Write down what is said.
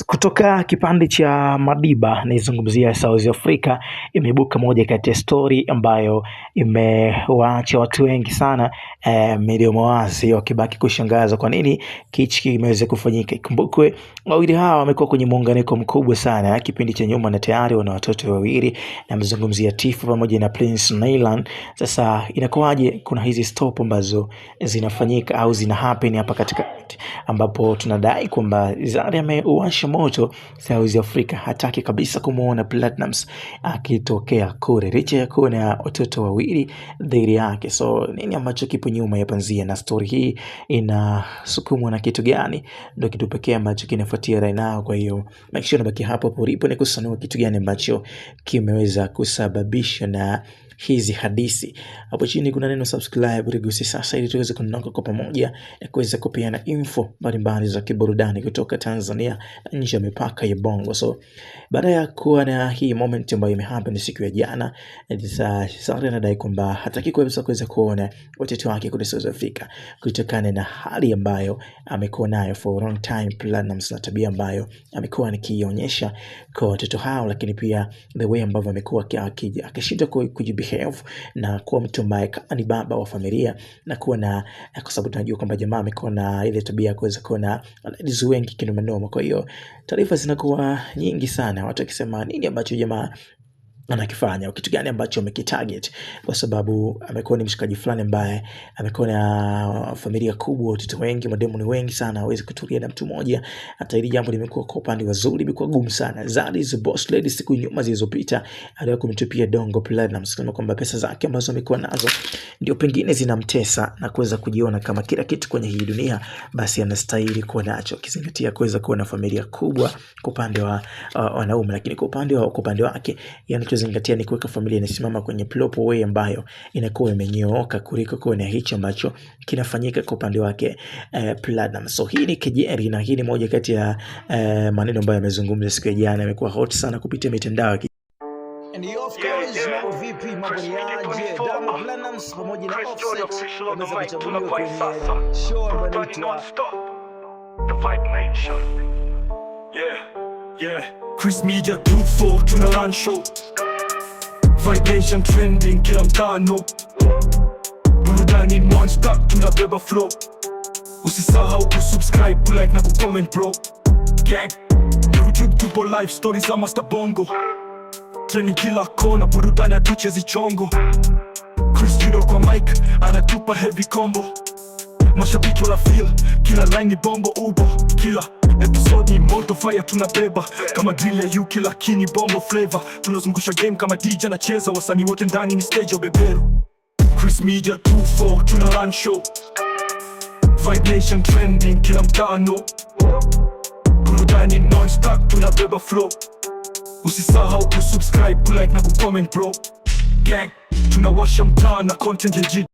Kutoka kipande cha Madiba naizungumzia South Africa, imeibuka moja kati ya story ambayo imewaacha watu wengi sana midomo wazi wakibaki kushangaza kwa nini kichi kimeweza kufanyika. Ikumbukwe wawili hawa wamekuwa kwenye muunganiko mkubwa sana kipindi cha nyuma na tayari wana watoto wawili, na mzungumzia Tifu pamoja na Prince Nailan. Sasa inakuwaje kuna hizi stop ambazo zinafanyika au zina happen hapa katika ambapo tunadai kwamba Zari amewasha moto South Africa, hataki kabisa kumuona Platnumz akitokea kule licha ya kuwa na watoto wawili dhidi yake. So nini ambacho kipo nyuma ya panzia, na story hii inasukumwa na kitu gani? Ndio kitu pekee ambacho kinafuatia right now. Kwa hiyo make sure unabaki hapo ulipo kusanua kitu gani ambacho kimeweza kusababisha na hizi hadithi. Hapo chini kuna neno subscribe, rigusi sasa ili tuweze kunoka kwa pamoja na kuweza kupeana info mbalimbali za kiburudani kutoka Tanzania na nje ya mipaka ya Bongo. So baada ya kuwa na hii moment ambayo imehappen siku ya jana, Zari anadai kwamba hataki kuweza kuona watoto wake kule South Africa kutokana na hali ambayo amekuwa nayo for a long time Platnumz, na tabia ambayo amekuwa akionyesha kwa watoto hao, lakini pia the way ambavyo amekuwa akishinda kujibehave na kuwa mtu ambaye kama ni baba wa familia, na kuwa na, kwa sababu tunajua kwamba jamaa amekuwa na ile tabia kuweza kuwa na ladies wengi kinoma. Kwa hiyo taarifa zinakuwa nyingi sana, watu wakisema nini ambacho jamaa anakifanya, kitu gani ambacho amekitarget, kwa sababu amekuwa ni mshikaji fulani ambaye amekuwa na familia kubwa, watoto wengi, mademu ni wengi sana, hawezi kutulia na mtu mmoja. Hata hili jambo limekuwa kwa upande wa Zuri limekuwa gumu sana. Zari is boss lady, siku nyuma zilizopita aliwahi kumtupia dongo Platnumz kama kwamba pesa zake ambazo amekuwa nazo ndio pengine zinamtesa na kuweza kujiona kama kila kitu kwenye hii dunia basi anastahili kuwa nacho, kizingatia kuweza kuwa na familia kubwa kwa upande wa wanaume, lakini kwa upande wake yani zingatia ni kuweka familia inasimama kwenye proper way ambayo inakuwa imenyooka kuliko kuwa na hicho ambacho kinafanyika kwa upande wake Platnumz. So hii ni kejeli, na hii ni moja kati ya maneno ambayo yamezungumzwa siku ya jana, imekuwa hot sana kupitia mitandao. Chris Media 24 tuna run show, Vibe Nation trending kila mtano, burudani non-stop tunabeba flow. Usisahau kusubscribe, kulike na kucomment bro. Gang YouTube tupo live, stories za Master Bongo, trending kila kona, burudani hatuchezi chongo. Chris Judo kwa mic anatupa heavy combo, mashabiki wala feel kila line ni bombo ubo, kila episode ni moto fire tunabeba kama drill ya UK, lakini bombo flavor tunazungusha game kama DJ anacheza, wasanii wote ndani ni stage ya beberu. Chris Media 24 tuna run show, Vibe Nation trending kila mtano, burudani non-stop tunabeba flow. Usisahau kusubscribe, kulike na kucomment bro. Gang tunawasha mtaa na content legit.